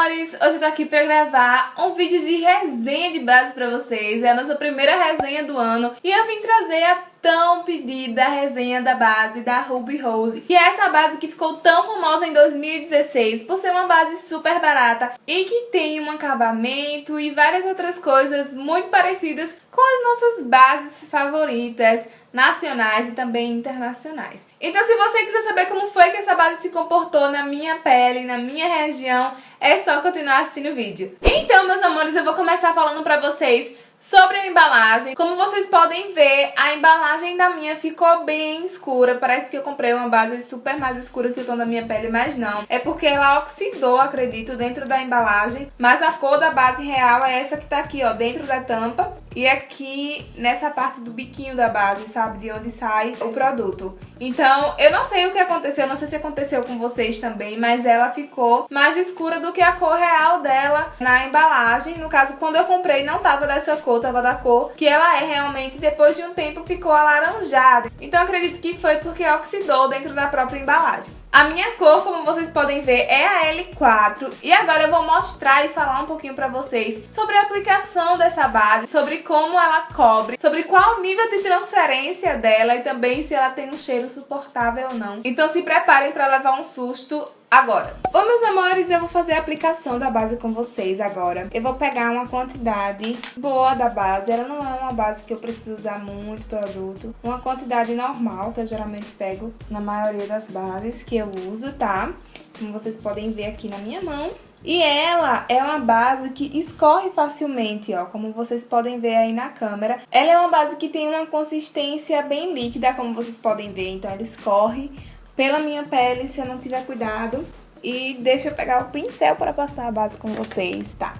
amores! Hoje eu tô aqui pra gravar um vídeo de resenha de base pra vocês. É a nossa primeira resenha do ano e eu vim trazer a tão pedida resenha da base da Ruby Rose, que é essa base que ficou tão famosa em 2016 por ser uma base super barata e que tem um acabamento e várias outras coisas muito parecidas com as nossas bases favoritas nacionais e também internacionais. Então, se você quiser saber como foi que essa base se comportou na minha pele, na minha região, é só continuar assistindo o vídeo. Então, meus amores, eu vou começar falando pra vocês sobre a embalagem. Como vocês podem ver, a embalagem da minha ficou bem escura. Parece que eu comprei uma base super mais escura que o tom da minha pele, mas não. É porque ela oxidou, acredito, dentro da embalagem. Mas a cor da base real é essa que tá aqui, ó, dentro da tampa. E aqui nessa parte do biquinho da base, sabe? De onde sai o produto. Então, eu não sei o que aconteceu, não sei se aconteceu com vocês também, mas ela ficou mais escura do que a cor real dela na embalagem. No caso, quando eu comprei, não tava dessa cor, tava da cor que ela é realmente. Depois de um tempo ficou alaranjada. Então, acredito que foi porque oxidou dentro da própria embalagem. A minha cor, como vocês podem ver, é a L4. E agora eu vou mostrar e falar um pouquinho pra vocês sobre a aplicação dessa base, sobre como ela cobre, sobre qual o nível de transferência dela e também se ela tem um cheiro suportável ou não. Então se preparem pra levar um susto agora. Bom, meus amores, eu vou fazer a aplicação da base com vocês agora. Eu vou pegar uma quantidade boa da base. Ela não é uma base que eu preciso usar muito produto. Uma quantidade normal, que eu geralmente pego na maioria das bases que eu uso, tá? Como vocês podem ver aqui na minha mão. E ela é uma base que escorre facilmente, ó, como vocês podem ver aí na câmera. Ela é uma base que tem uma consistência bem líquida, como vocês podem ver. Então ela escorre pela minha pele se eu não tiver cuidado. E deixa eu pegar o pincel para passar a base com vocês, tá?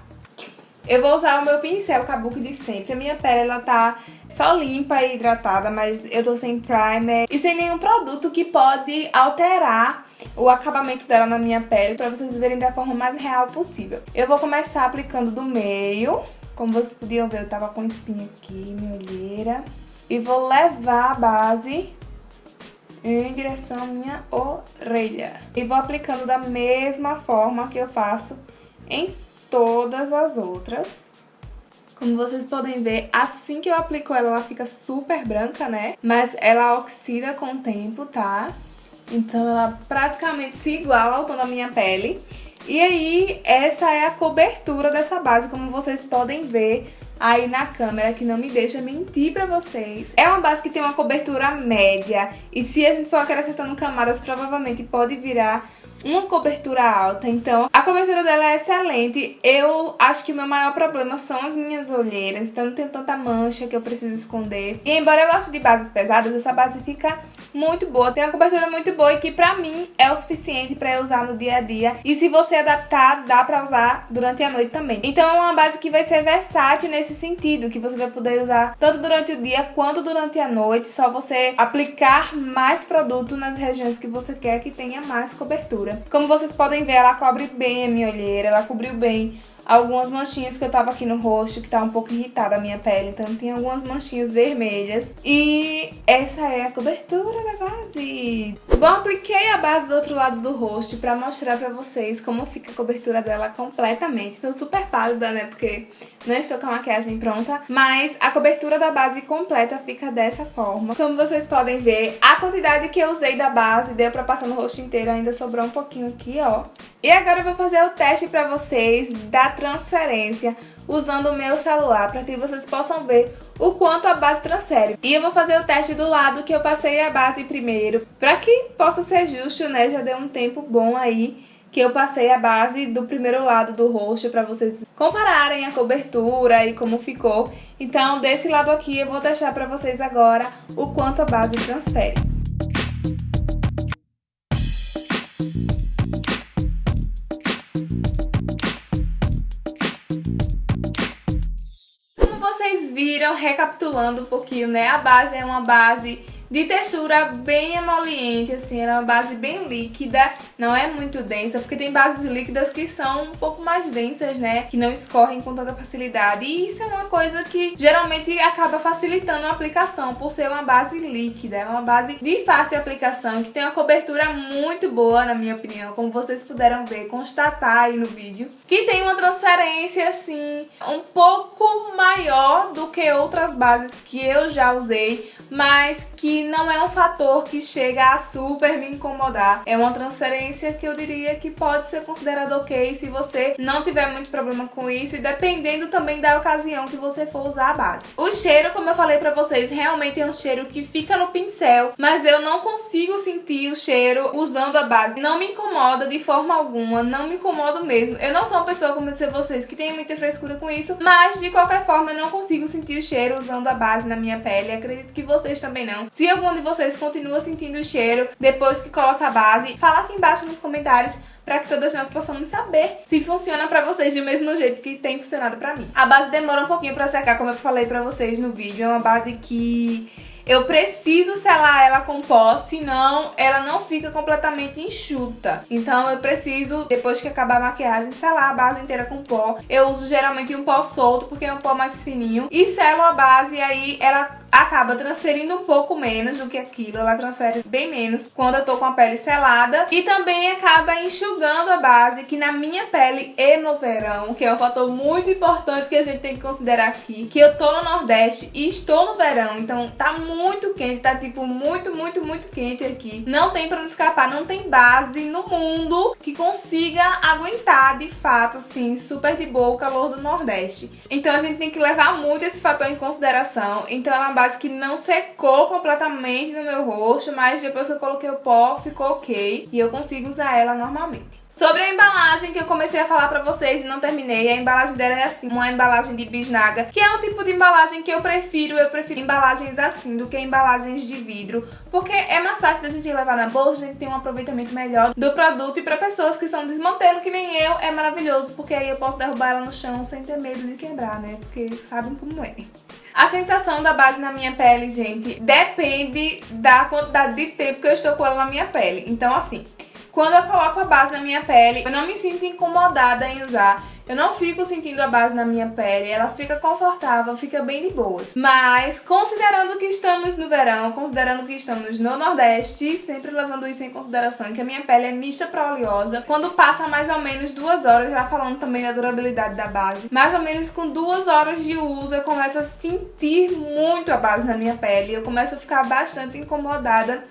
Eu vou usar o meu pincel Kabuki de sempre. A minha pele, ela tá só limpa e hidratada, mas eu tô sem primer e sem nenhum produto que pode alterar o acabamento dela na minha pele, pra vocês verem da forma mais real possível. Eu vou começar aplicando do meio. Como vocês podiam ver, eu tava com espinha aqui, minha olheira. E vou levar a base em direção à minha orelha. E vou aplicando da mesma forma que eu faço em todas as outras. Como vocês podem ver, assim que eu aplico ela, ela fica super branca, né? Mas ela oxida com o tempo, tá? Então ela praticamente se iguala ao tom da minha pele. E aí, essa é a cobertura dessa base, como vocês podem ver aí na câmera, que não me deixa mentir pra vocês. É uma base que tem uma cobertura média, e se a gente for acrescentando camadas, provavelmente pode virar uma cobertura alta. Então, a cobertura dela é excelente. Eu acho que o meu maior problema são as minhas olheiras, então não tem tanta mancha que eu preciso esconder. E embora eu goste de bases pesadas, essa base fica muito boa, tem uma cobertura muito boa e que pra mim é o suficiente pra eu usar no dia a dia. E se você adaptar, dá pra usar durante a noite também. Então é uma base que vai ser versátil nesse sentido, que você vai poder usar tanto durante o dia quanto durante a noite. Só você aplicar mais produto nas regiões que você quer que tenha mais cobertura. Como vocês podem ver, ela cobre bem a minha olheira, ela cobriu bem algumas manchinhas que eu tava aqui no rosto, que tá um pouco irritada a minha pele, então tem algumas manchinhas vermelhas. E essa é a cobertura da base. Bom, apliquei a base do outro lado do rosto pra mostrar pra vocês como fica a cobertura dela completamente. Tô super pálida, né, porque não estou com a maquiagem pronta, mas a cobertura da base completa fica dessa forma. Como vocês podem ver, a quantidade que eu usei da base deu pra passar no rosto inteiro, ainda sobrou um pouquinho aqui, ó. E agora eu vou fazer o teste pra vocês da transferência usando o meu celular, para que vocês possam ver o quanto a base transfere. E eu vou fazer o teste do lado que eu passei a base primeiro, para que possa ser justo, né? Já deu um tempo bom aí que eu passei a base do primeiro lado do rosto, para vocês compararem a cobertura e como ficou. Então, desse lado aqui eu vou testar para vocês agora o quanto a base transfere. Viram, recapitulando um pouquinho, né? A base é uma base de textura bem emoliente, assim, ela é uma base bem líquida, não é muito densa, porque tem bases líquidas que são um pouco mais densas, né, que não escorrem com tanta facilidade, e isso é uma coisa que geralmente acaba facilitando a aplicação, por ser uma base líquida, é uma base de fácil aplicação, que tem uma cobertura muito boa, na minha opinião, como vocês puderam ver, constatar aí no vídeo, que tem uma transparência, assim, um pouco maior do que outras bases que eu já usei, mas que não é um fator que chega a super me incomodar. É uma transferência que eu diria que pode ser considerada ok se você não tiver muito problema com isso e dependendo também da ocasião que você for usar a base. O cheiro, como eu falei pra vocês, realmente é um cheiro que fica no pincel, mas eu não consigo sentir o cheiro usando a base. Não me incomoda de forma alguma, não me incomoda mesmo. Eu não sou uma pessoa, como eu disse a vocês, que tem muita frescura com isso, mas de qualquer forma eu não consigo sentir o cheiro usando a base na minha pele. Acredito que vocês também não. Se algum de vocês continua sentindo o cheiro depois que coloca a base, fala aqui embaixo nos comentários para que todas nós possamos saber se funciona pra vocês do mesmo jeito que tem funcionado pra mim. A base demora um pouquinho pra secar, como eu falei pra vocês no vídeo. É uma base que eu preciso selar ela com pó, senão ela não fica completamente enxuta. Então eu preciso, depois que acabar a maquiagem, selar a base inteira com pó. Eu uso geralmente um pó solto, porque é um pó mais fininho. E selo a base e aí ela acaba transferindo um pouco menos do que aquilo. Ela transfere bem menos quando eu tô com a pele selada. E também acaba enxugando a base, que na minha pele e no verão, que é um fator muito importante que a gente tem que considerar aqui, que eu tô no Nordeste e estou no verão, então tá muito quente, tá tipo muito quente aqui. Não tem pra onde escapar, não tem base no mundo que consiga aguentar de fato, assim, super de boa o calor do Nordeste. Então a gente tem que levar muito esse fator em consideração. Então ela é uma base que não secou completamente no meu rosto, mas depois que eu coloquei o pó ficou ok e eu consigo usar ela normalmente. Sobre a embalagem que eu comecei a falar pra vocês e não terminei, a embalagem dela é assim, uma embalagem de bisnaga, que é um tipo de embalagem que eu prefiro embalagens assim do que embalagens de vidro, porque é mais fácil da gente levar na bolsa, a gente tem um aproveitamento melhor do produto, e pra pessoas que são desmantelo, que nem eu, é maravilhoso, porque aí eu posso derrubar ela no chão sem ter medo de quebrar, né, porque sabem como é. A sensação da base na minha pele, gente, depende da quantidade de tempo que eu estou com ela na minha pele. Então, assim, quando eu coloco a base na minha pele, eu não me sinto incomodada em usar. Eu não fico sentindo a base na minha pele, ela fica confortável, fica bem de boas. Mas, considerando que estamos no verão, considerando que estamos no Nordeste, sempre levando isso em consideração, que a minha pele é mista pra oleosa, quando passa mais ou menos 2 horas, já falando também da durabilidade da base, mais ou menos com 2 horas de uso, eu começo a sentir muito a base na minha pele, eu começo a ficar bastante incomodada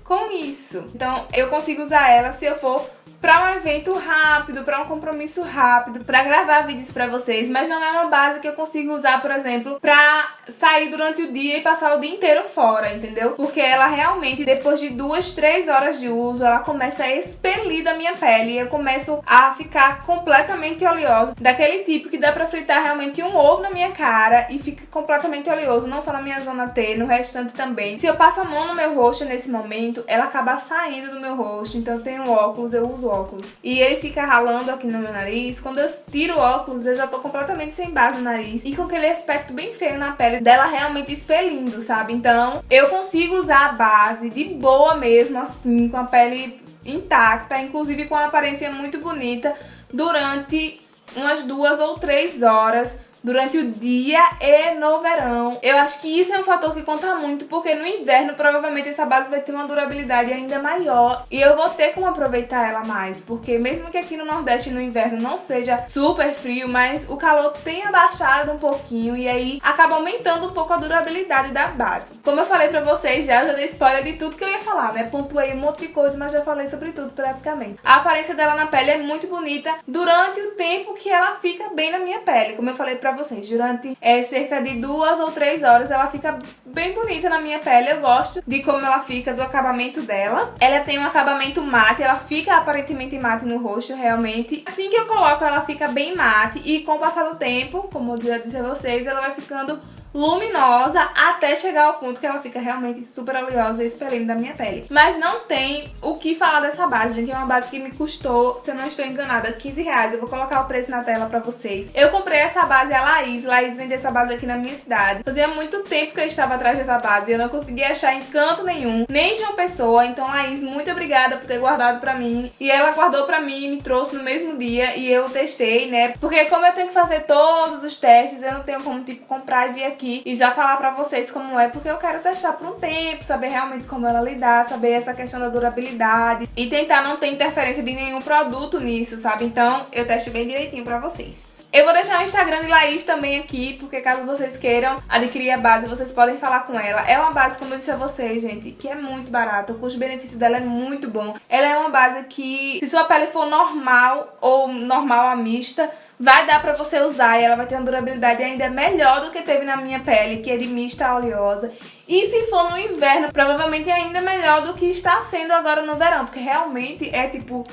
com isso. Então, eu consigo usar ela se eu for pra um evento rápido, pra um compromisso rápido, pra gravar vídeos pra vocês, mas não é uma base que eu consigo usar, por exemplo, pra sair durante o dia e passar o dia inteiro fora, entendeu? Porque ela realmente, depois de 2, 3 horas de uso, ela começa a expelir da minha pele e eu começo a ficar completamente oleosa, daquele tipo que dá pra fritar realmente um ovo na minha cara e fica completamente oleoso, não só na minha zona T, no restante também. Se eu passo a mão no meu rosto nesse momento, ela acaba saindo do meu rosto, então eu tenho óculos, eu uso óculos. E ele fica ralando aqui no meu nariz. Quando eu tiro o óculos, eu já tô completamente sem base no nariz. E com aquele aspecto bem feio na pele dela realmente expelindo, sabe? Então, eu consigo usar a base de boa mesmo, assim, com a pele intacta, inclusive com uma aparência muito bonita, durante umas 2 ou 3 horas. Durante o dia e no verão. Eu acho que isso é um fator que conta muito, porque no inverno provavelmente essa base vai ter uma durabilidade ainda maior e eu vou ter como aproveitar ela mais, porque mesmo que aqui no Nordeste no inverno não seja super frio, mas o calor tem abaixado um pouquinho e aí acaba aumentando um pouco a durabilidade da base. Como eu falei pra vocês já dei spoiler de tudo que eu ia falar, né? Pontuei um monte de coisa, mas já falei sobre tudo praticamente. A aparência dela na pele é muito bonita durante o tempo que ela fica bem na minha pele, como eu falei pra vocês, durante cerca de 2 ou 3 horas ela fica bem bonita na minha pele. Eu gosto de como ela fica, do acabamento dela. Ela tem um acabamento mate, ela fica aparentemente mate no rosto, realmente. Assim que eu coloco ela fica bem mate e com o passar do tempo, como eu já disse a vocês, ela vai ficando luminosa até chegar ao ponto que ela fica realmente super oleosa e expelindo da minha pele. Mas não tem o que falar dessa base, gente. É uma base que me custou, se eu não estou enganada, R$15. Eu vou colocar o preço na tela pra vocês. Eu comprei essa base a Laís. Laís vendeu essa base aqui na minha cidade. Fazia muito tempo que eu estava atrás dessa base e eu não conseguia achar em canto nenhum, nem de uma pessoa. Então, Laís, muito obrigada por ter guardado pra mim. E ela guardou pra mim e me trouxe no mesmo dia e eu testei, né? Porque como eu tenho que fazer todos os testes, eu não tenho como, tipo, comprar e vir aqui e já falar pra vocês como é, porque eu quero testar por um tempo, saber realmente como ela lidar, saber essa questão da durabilidade e tentar não ter interferência de nenhum produto nisso, sabe? Então, eu testo bem direitinho pra vocês. Eu vou deixar o Instagram de Laís também aqui, porque caso vocês queiram adquirir a base, vocês podem falar com ela. É uma base, como eu disse a vocês, gente, que é muito barata. O custo-benefício dela é muito bom. Ela é uma base que, se sua pele for normal ou normal a mista, vai dar pra você usar e ela vai ter uma durabilidade ainda melhor do que teve na minha pele, que é de mista a oleosa. E se for no inverno, provavelmente é ainda melhor do que está sendo agora no verão, porque realmente é tipo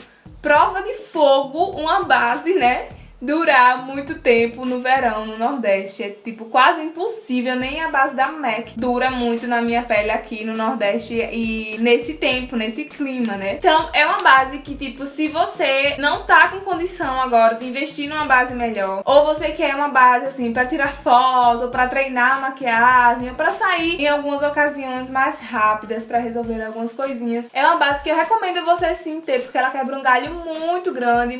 prova de fogo uma base, né? Durar muito tempo no verão no Nordeste. É tipo quase impossível, nem a base da MAC dura muito na minha pele aqui no Nordeste e nesse tempo, nesse clima, né? Então é uma base que, tipo, se você não tá com condição agora de investir numa base melhor, ou você quer uma base assim pra tirar foto, pra treinar a maquiagem, ou pra sair em algumas ocasiões mais rápidas pra resolver algumas coisinhas, é uma base que eu recomendo você sim ter, porque ela quebra um galho muito grande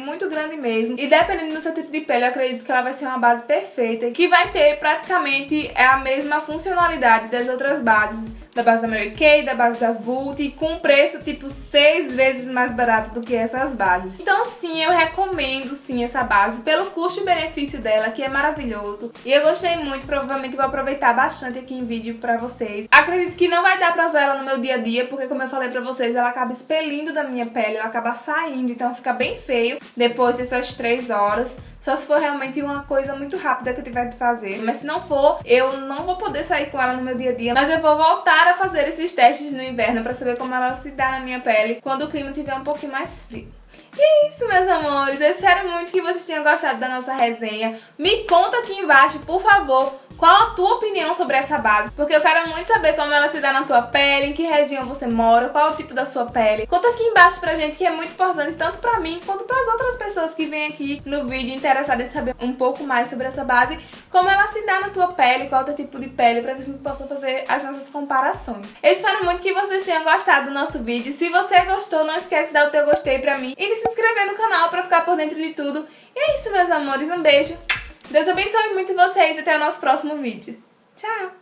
mesmo, e dependendo do seu tipo de pele, eu acredito que ela vai ser uma base perfeita, que vai ter praticamente a mesma funcionalidade das outras bases, da base da Mary Kay, da base da Vult, com um preço tipo 6 vezes mais barato do que essas bases. Então sim, eu recomendo sim essa base pelo custo e benefício dela, que é maravilhoso. E eu gostei muito, provavelmente vou aproveitar bastante aqui em vídeo pra vocês. Acredito que não vai dar pra usar ela no meu dia a dia, porque como eu falei pra vocês, ela acaba expelindo da minha pele, ela acaba saindo, então fica bem feio depois dessas 3 horas. Só se for realmente uma coisa muito rápida que eu tiver de fazer. Mas se não for, eu não vou poder sair com ela no meu dia a dia. Mas eu vou voltar a fazer esses testes no inverno pra saber como ela se dá na minha pele quando o clima estiver um pouquinho mais frio. E é isso, meus amores. Eu espero muito que vocês tenham gostado da nossa resenha. Me conta aqui embaixo, por favor, qual a tua opinião sobre essa base, porque eu quero muito saber como ela se dá na tua pele, em que região você mora, qual o tipo da sua pele. Conta aqui embaixo pra gente, que é muito importante tanto pra mim quanto pras outras pessoas que vêm aqui no vídeo interessadas em saber um pouco mais sobre essa base, como ela se dá na tua pele, qual é o teu tipo de pele, pra que a gente possa fazer as nossas comparações. Eu espero muito que vocês tenham gostado do nosso vídeo. Se você gostou, não esquece de dar o teu gostei pra mim e de se inscrever no canal pra ficar por dentro de tudo. E é isso, meus amores. Um beijo. Deus abençoe muito vocês e até o nosso próximo vídeo. Tchau!